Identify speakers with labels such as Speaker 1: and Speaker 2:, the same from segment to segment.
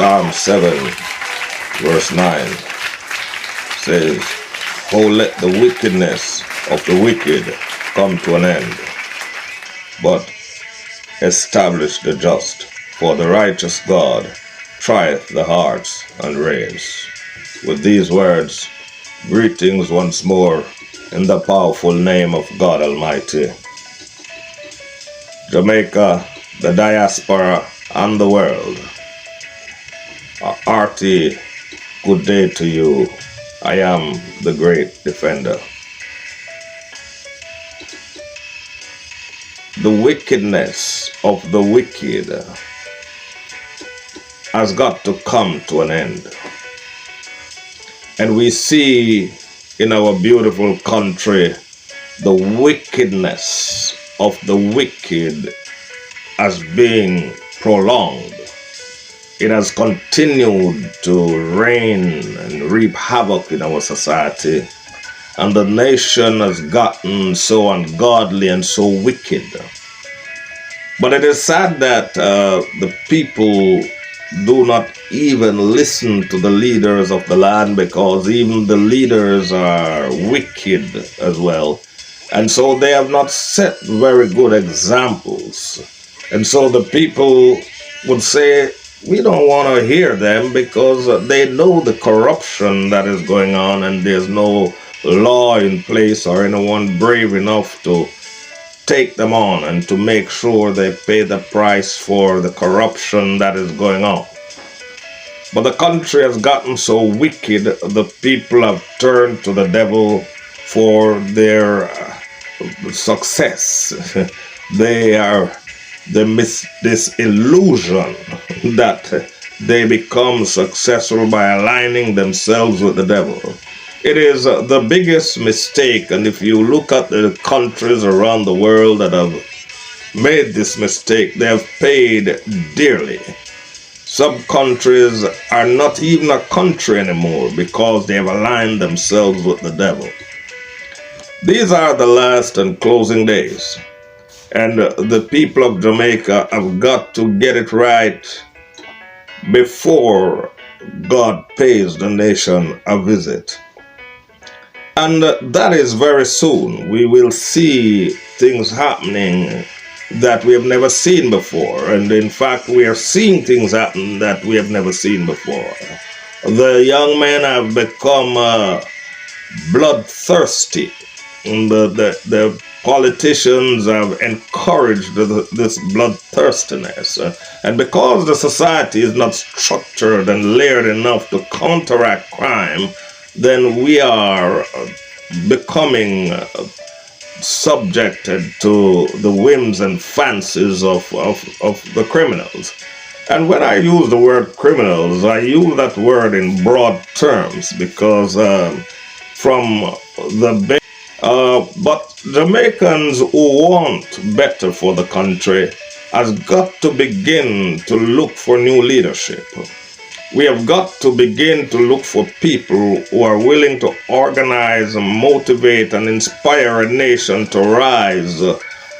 Speaker 1: Psalm 7, verse 9 says, "Oh, let the wickedness of the wicked come to an end, but establish the just, for the righteous God trieth the hearts and reins." With these words, greetings once more in the powerful name of God Almighty. Jamaica, the diaspora, and the world. A hearty good day to you. I am the great defender. The wickedness of the wicked has got to come to an end. And we see in our beautiful country the wickedness of the wicked as being prolonged. It has continued to reign and reap havoc in our society, and the nation has gotten so ungodly and so wicked. But it is sad that the people do not even listen to the leaders of the land, because even the leaders are wicked as well. And so they have not set very good examples. And so the people would say, we don't want to hear them, because they know the corruption that is going on, and there's no law in place or anyone brave enough to take them on and to make sure they pay the price for the corruption that is going on. But the country has gotten so wicked, the people have turned to the devil for their success. They miss this illusion that they become successful by aligning themselves with the devil. It is the biggest mistake, and if you look at the countries around the world that have made this mistake, they have paid dearly. Some countries are not even a country anymore because they have aligned themselves with the devil. These are the last and closing days, and the people of Jamaica have got to get it right before God pays the nation a visit. And that is very soon. We will see things happening that we have never seen before. And in fact, we are seeing things happen that we have never seen before. The young men have become bloodthirsty. And the politicians have encouraged this bloodthirstiness. And because the society is not structured and layered enough to counteract crime, then we are becoming subjected to the whims and fancies of the criminals. And when I use the word criminals, I use that word in broad terms, because but Jamaicans who want better for the country has got to begin to look for new leadership. We have got to begin to look for people who are willing to organize, motivate, and inspire a nation to rise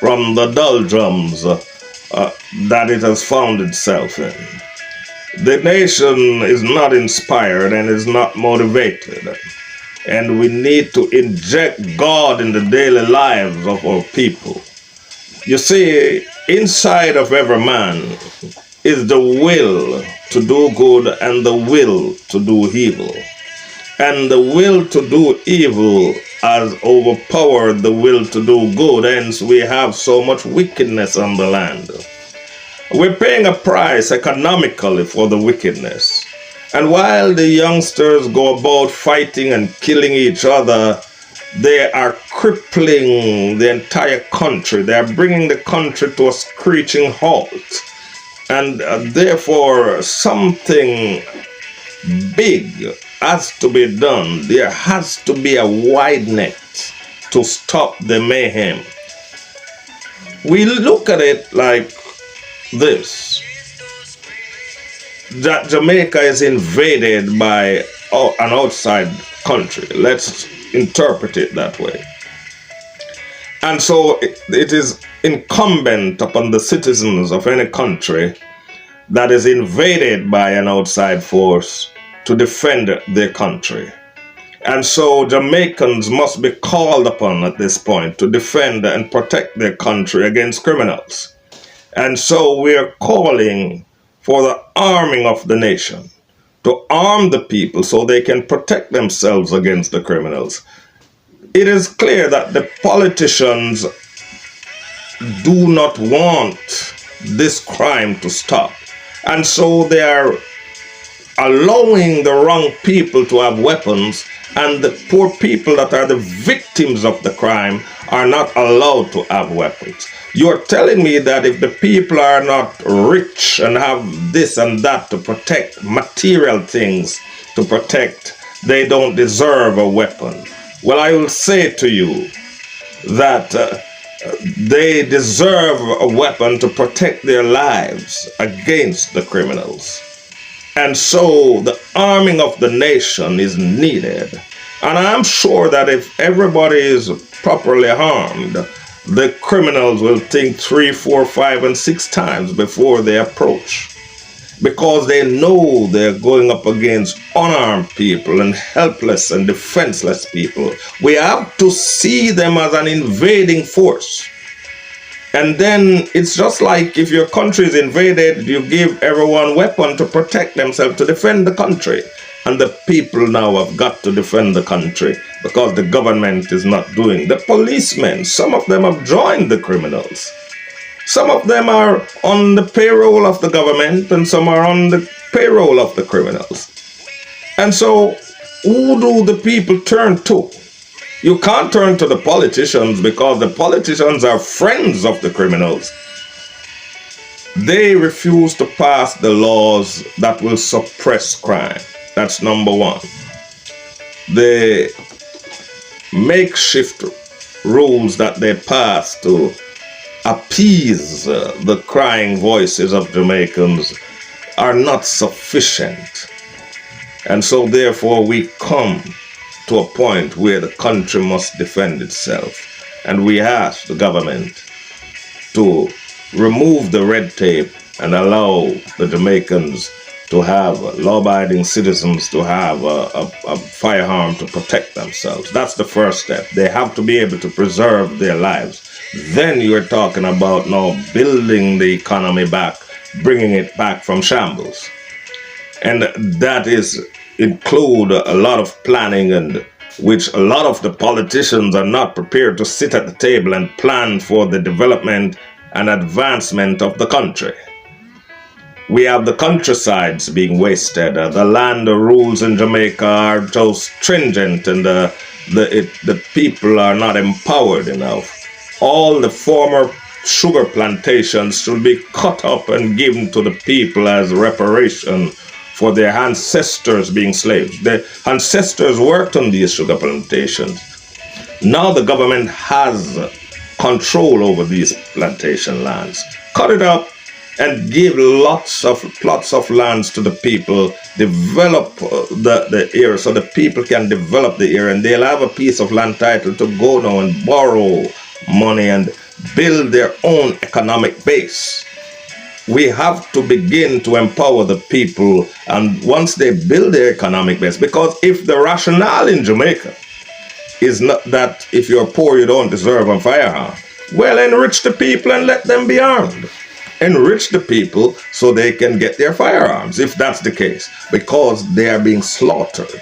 Speaker 1: from the doldrums that it has found itself in. The nation is not inspired and is not motivated, and we need to inject God in the daily lives of our people. You see, inside of every man is the will to do good and the will to do evil. And the will to do evil has overpowered the will to do good, hence we have so much wickedness on the land. We're paying a price economically for the wickedness. And while the youngsters go about fighting and killing each other, they are crippling the entire country. They are bringing the country to a screeching halt. And therefore, something big has to be done. There has to be a wide net to stop the mayhem. We look at it like this: that Jamaica is invaded by an outside country. Let's interpret it that way. And so it is incumbent upon the citizens of any country that is invaded by an outside force to defend their country. And so Jamaicans must be called upon at this point to defend and protect their country against criminals. And so we are calling for the arming of the nation, to arm the people so they can protect themselves against the criminals. It is clear that the politicians do not want this crime to stop. And so they are allowing the wrong people to have weapons, and the poor people that are the victims of the crime are not allowed to have weapons. You're telling me that if the people are not rich and have this and that to protect, material things to protect, they don't deserve a weapon. Well, I will say to you that they deserve a weapon to protect their lives against the criminals. And so the arming of the nation is needed. And I'm sure that if everybody is properly armed, the criminals will think 3, 4, 5, and 6 times before they approach. Because they know they're going up against unarmed people and helpless and defenseless people. We have to see them as an invading force. And then it's just like if your country is invaded, you give everyone weapon to protect themselves, to defend the country. And the people now have got to defend the country because the government is not doing. The policemen, some of them have joined the criminals. Some of them are on the payroll of the government and some are on the payroll of the criminals. And so who do the people turn to? You can't turn to the politicians because the politicians are friends of the criminals. They refuse to pass the laws that will suppress crime. That's number one. The makeshift rules that they pass to appease the crying voices of Jamaicans are not sufficient. And so therefore we come to a point where the country must defend itself. And we ask the government to remove the red tape and allow the Jamaicans to have law-abiding citizens to have a firearm to protect themselves. That's the first step. They have to be able to preserve their lives. Then you're talking about now building the economy back, bringing it back from shambles. And that is include a lot of planning, and which a lot of the politicians are not prepared to sit at the table and plan for the development and advancement of the country. We have the countrysides being wasted. The land rules in Jamaica are so stringent, and the people are not empowered enough. All the former sugar plantations should be cut up and given to the people as reparation for their ancestors being slaves. The ancestors worked on these sugar plantations. Now the government has control over these plantation lands. Cut it up and give lots of plots of lands to the people, develop the area so the people can develop the area, and they'll have a piece of land title to go now and borrow money and build their own economic base. We have to begin to empower the people, and once they build their economic base, because if the rationale in Jamaica is not that if you're poor you don't deserve a firearm, well, enrich the people and let them be armed. Enrich the people so they can get their firearms, if that's the case, because they are being slaughtered.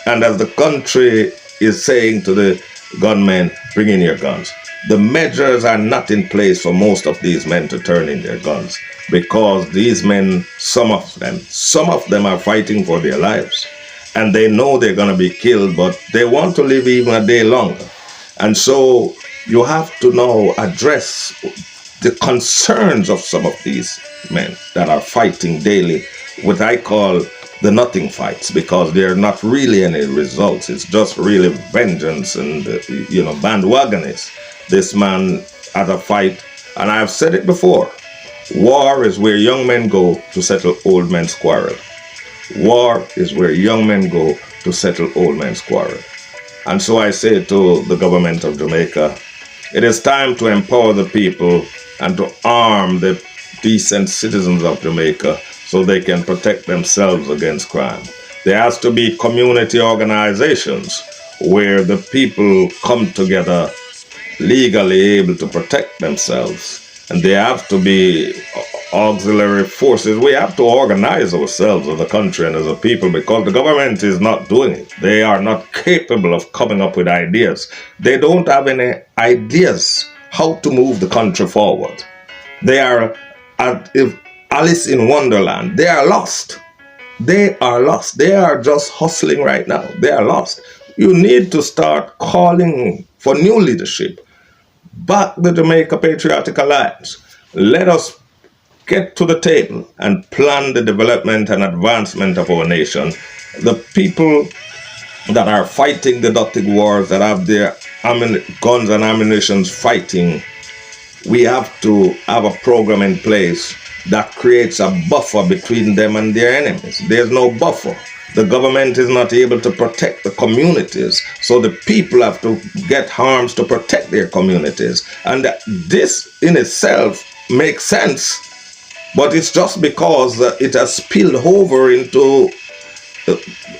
Speaker 1: And as the country is saying to the gunmen, bring in your guns, the measures are not in place for most of these men to turn in their guns, because these men, some of them are fighting for their lives, and they know they're going to be killed, but they want to live even a day longer. And so you have to now address the concerns of some of these men that are fighting daily, what I call the nothing fights, because they're not really any results. It's just really vengeance and, bandwagonist. This man had a fight, and I've said it before. War is where young men go to settle old men's quarrel. War is where young men go to settle old men's quarrel. And so I say to the government of Jamaica, it is time to empower the people and to arm the decent citizens of Jamaica so they can protect themselves against crime. There has to be community organizations where the people come together legally able to protect themselves. And there have to be auxiliary forces. We have to organize ourselves as a country and as a people because the government is not doing it. They are not capable of coming up with ideas. They don't have any ideas how to move the country forward. They are, if Alice in Wonderland, they are lost. They are lost. They are just hustling right now. They are lost. You need to start calling for new leadership. Back the Jamaica Patriotic Alliance. Let us get to the table and plan the development and advancement of our nation. The people that are fighting the dirty wars, that have their guns and ammunition fighting, we have to have a program in place that creates a buffer between them and their enemies. There's no buffer. The government is not able to protect the communities, so the people have to get arms to protect their communities. And this in itself makes sense, but it's just because it has spilled over into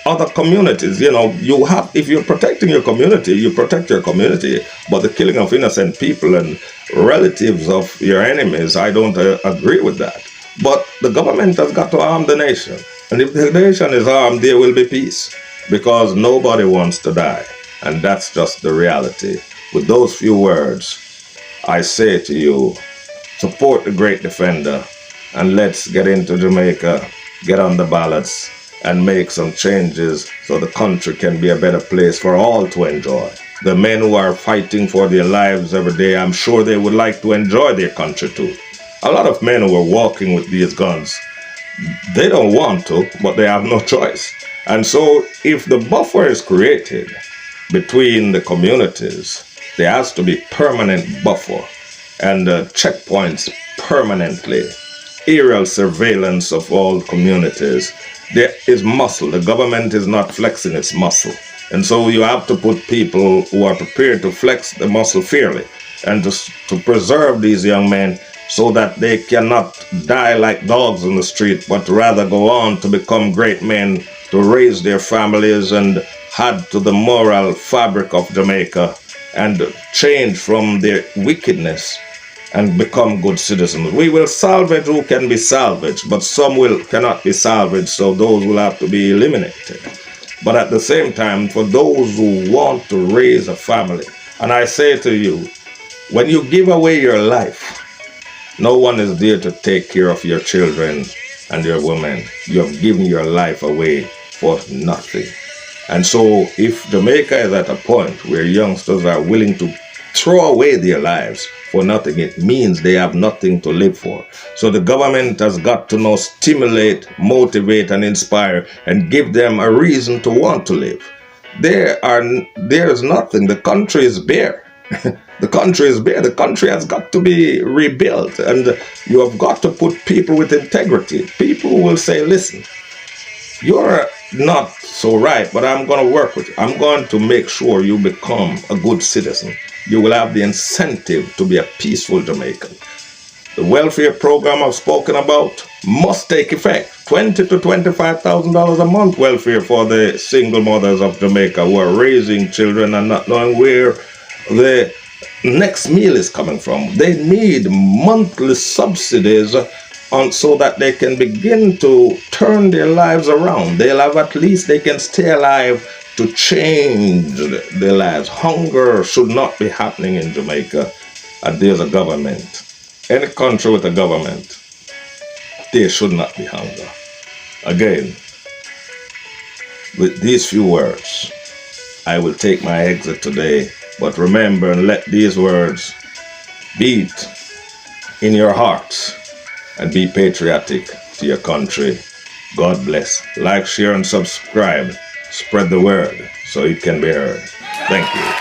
Speaker 1: other communities. You know, you have, if you're protecting your community, you protect your community, but the killing of innocent people and relatives of your enemies, I don't agree with that. But the government has got to arm the nation. And if the nation is armed, there will be peace, because nobody wants to die. And that's just the reality. With those few words, I say to you, support the great defender, and let's get into Jamaica, get on the ballots, and make some changes so the country can be a better place for all to enjoy. The men who are fighting for their lives every day, I'm sure they would like to enjoy their country too. A lot of men who are walking with these guns, they don't want to, but they have no choice. And so if the buffer is created between the communities, there has to be permanent buffer and checkpoints permanently, aerial surveillance of all communities. There is muscle. The government is not flexing its muscle. And so you have to put people who are prepared to flex the muscle fairly and to preserve these young men so that they cannot die like dogs in the street, but rather go on to become great men, to raise their families and add to the moral fabric of Jamaica and change from their wickedness and become good citizens. We will salvage who can be salvaged, but some cannot be salvaged, so those will have to be eliminated. But at the same time, for those who want to raise a family, and I say to you, when you give away your life, no one is there to take care of your children and your women. You have given your life away for nothing. And so if Jamaica is at a point where youngsters are willing to throw away their lives for nothing, it means they have nothing to live for. So the government has got to now stimulate, motivate, and inspire and give them a reason to want to live. There is nothing. The country is bare. The country is bare. The country has got to be rebuilt, and you have got to put people with integrity. People who will say, listen, you're not so right, but I'm going to work with you. I'm going to make sure you become a good citizen. You will have the incentive to be a peaceful Jamaican. The welfare program I've spoken about must take effect. $20,000 to $25,000 a month welfare for the single mothers of Jamaica who are raising children and not knowing where the next meal is coming from. They need monthly subsidies so that they can begin to turn their lives around. They can stay alive to change their lives. Hunger should not be happening in Jamaica. And there's a government. Any country with a government, there should not be hunger. Again, with these few words, I will take my exit today. But remember, and let these words beat in your hearts and be patriotic to your country. God bless. Like, share, and subscribe. Spread the word so it can be heard. Thank you.